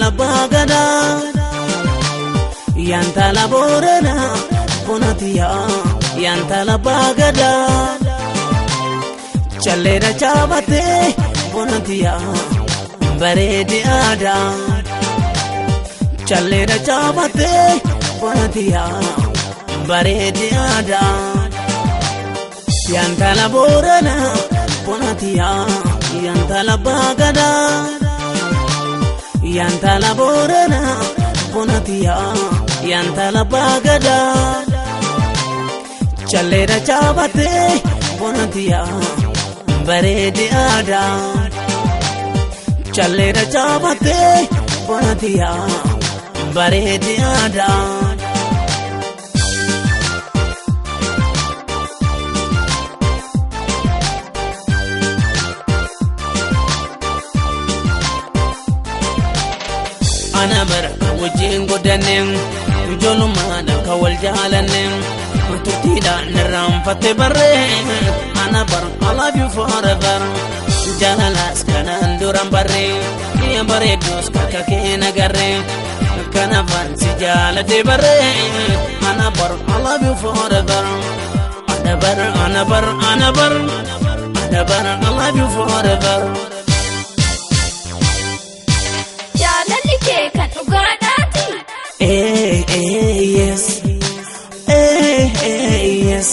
bagada yantala borana bonatiya yantala bagada chalera chabate bonatiya baredi ada chalera chabate bonatiya baredi ada yantala borana bonatiya yantala bagada yantala borana bonatiya yantala bagada chalera chabate bonatiya baredi ada chalera chabate bonatiya baredi ada أنا برا وجين قدنين جلومانا كوال جالنين وتطيدا نرام فتبرين أنا برا I love you forever جالاس كان اندوران برين يا بريدوس كاكينا غرين كان فانسي جالتي برين أنا برا I love you forever أنا برا أنا برا أنا برا أنا برا I love you forever yes, yes.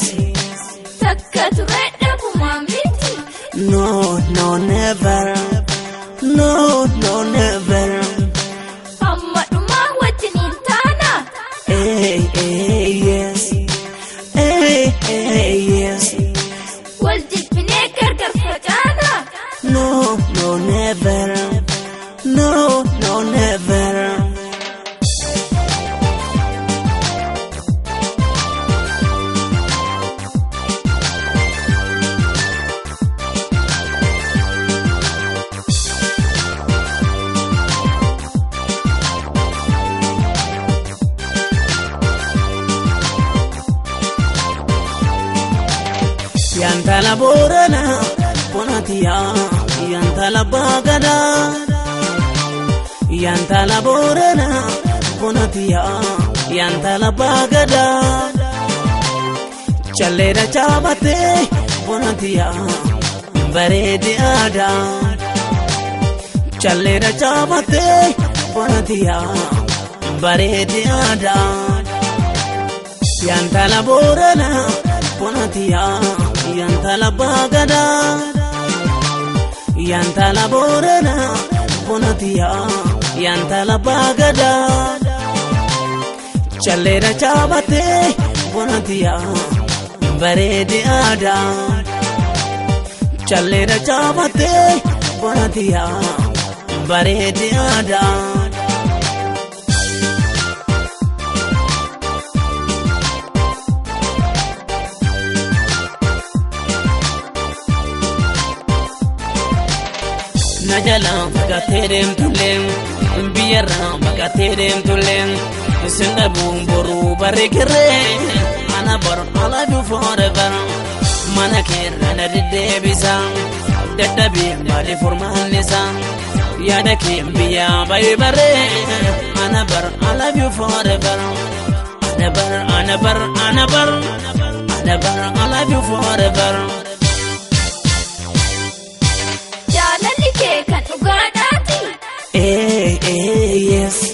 Takkatu redda bumamiti. No, never. No, never. Amma duma wajinin tana. Yes, yes. Waljid bine gargar fajana. No, never. No, never. Yantala borana bonatiya yantala bagada yantala borana bonatiya yantala bagada chalera chabate bonatiya baredi ada chalera chabate bonatiya baredi ada yantala borana bonatiya yantala bagada yantala borana bonatiya yantala bagada chalera chabate bonatiya baredi ada chalera chabate bonatiya baredi ada najala magaterem tulem biyara magaterem tulem senda bumboru barekere ana bar I love you forever manakera na debisa dadabi mali formalisa yada kimbiya bay bare ana bar I love you forever ana bar I love you forever yes,